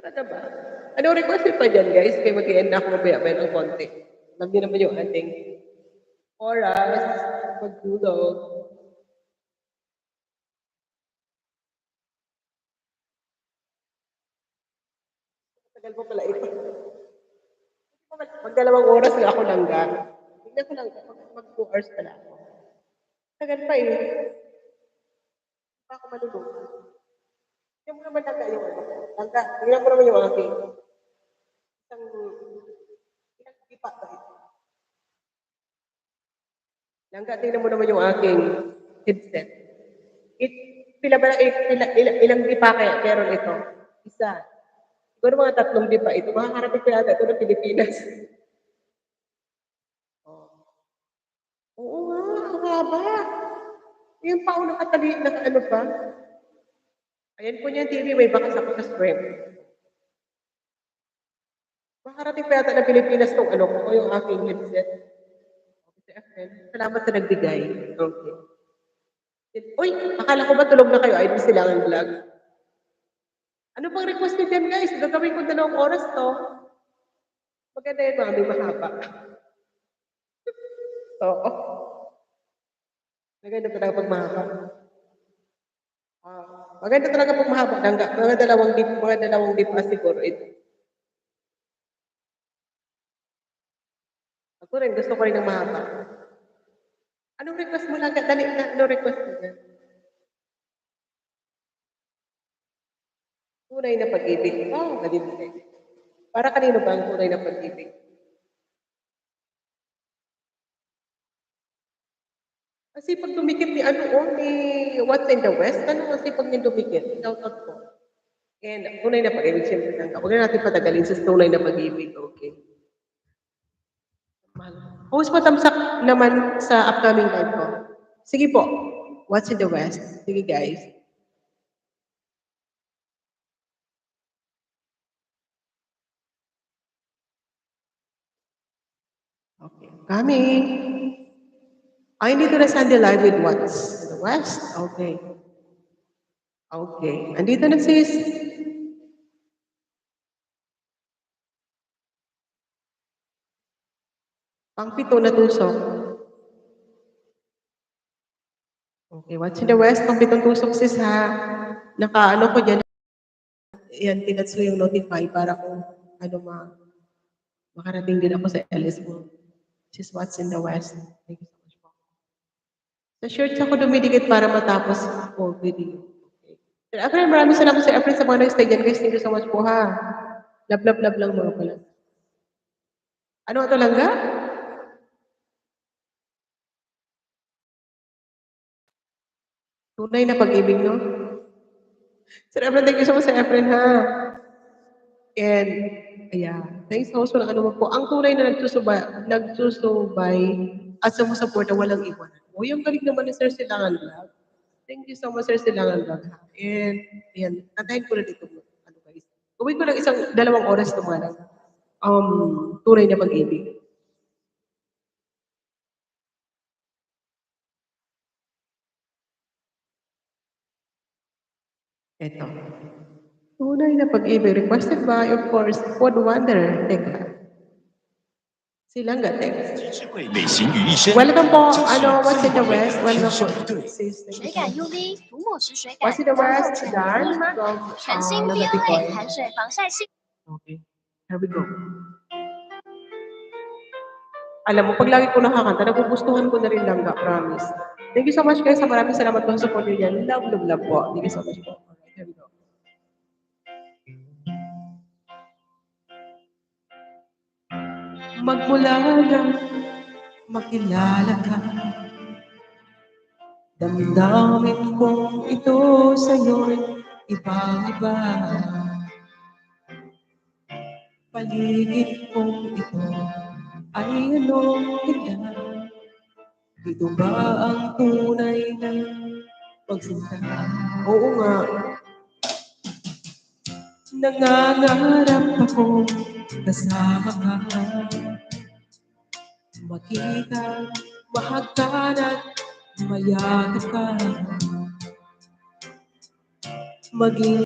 Talaga ba? Anong request pa diyan guys? Kaya mag-e-end na ako mamaya-maya ng konti. Alam niyo naman yung ating oras, pagtulog. Tagal mo pala ito. Mag-dalawang oras nga ako langga. Tignan ko lang, mag 2 hours pala ako. Tagal pa eh. Pa ako malulunod. Tignan mo naman langga yung ano. Langga, tignan mo naman yung aking. Isang, ilang pipa ba ito? Langga, tignan mo naman yung aking headset. Pila ba, ilang pipa kaya meron ito? Isa. Siguro mga 3 pipa ito. Makakarating ko yata ito ng Pilipinas. Oo nga, ang haba. Yung pa ako nakatali, ano pa. Ayan po niyan, TV, may bakas ako sa screen. Makakarating pa yata ng Pilipinas tong ano ko, yung aking headset. Okay, salamat sa nagbigay. Okay. Uy, akala ko ba tulog na kayo? Ay, di silangan vlog. Ano pang request niyo dyan, guys? Gagawin ko 2 oras to. Maganda yun, mami, mahaba. Oo. Maganda talaga pag mahaba. Maganda talaga pag mahaba. Mga dalawang dip na siguro ito. Ako rin, gusto ko rin ng mahaba. Anong request mo lang? Dali na, anong request mo dyan? Tunay na pag-ibig. Oh, galing. Para kanino ba ang tunay na pag-ibig? Kasi pag dumikit ni ano, ni What's in the West, ano kasi pag niya dumikit? Shout out po. And tunay na pag-ibig, siyempre lang. Huwag na natin patagalin sa tunay na pag-ibig, okay? Host mo tamsak naman sa upcoming live ko. Sige po. What's in the West? Sige guys. Okay. Coming. Ay, hindi ko na Sunday live with What's in the West? Okay. Okay. Andito na sis. Pang-pito na tusok. Okay, What's in the West? Pang-pitong tusok sis ha. Naka-ano ko dyan. Yan, tinats ko yung notify para kung ano makarating din ako sa LS mo. Sis What's in the West. Thank you so much po. Sa shorts ako dumidikit para matapos ako video. Okay. Sir Efren, maraming salamat Sir Efren sa mga nag-stay dyan guys. Thank you so much po ha. Love lang mga pala. Ano ito langga? Tunay na pag-ibig, no? Sir Efren, thank you so much Sir Efren ha. And, ayan. Thanks so much walang ano po. Ang tunay na nagsusubay at sumusuporta walang iwanan. O, yung galing naman ni Sir Silangan Vlog. Thank you so much, Sir Silangan Vlog. And, ayan, nantayin ko na dito. Ano guys? Gawin ko lang 2 oras tumalang. Tunay na pag-ibig. Ito. Tunay na pag-ibig. Requested by, of course, Pod Wonder. Teka. Silang gating. 智慧美形于一身。 Welcome po, ano, What's in the West? Welcome po. 水感 UV 涂抹式水感， What's in the 然后 West? 全 Dan 密吗？ from 全新 DNA Nagaticoy. 含水防晒系。 Okay, here we go. Alam mo, pag lagi ko nakakanta, nagugustuhan ko na rin langga, promise. Thank you so much guys. Maraming salamat po sa support nyo yan. Love po. Thank you so much po. Alright, here we go. Magmula nang makilala ka, damdamin kong ito sa'yo'y ibang-iba. Paligid kong ito ay anong kita. Ito ba ang tunay na pagsinta? Oo nga. Nangangarap ako kasama ka. Makita, mahagkan at mayakap ka. Maging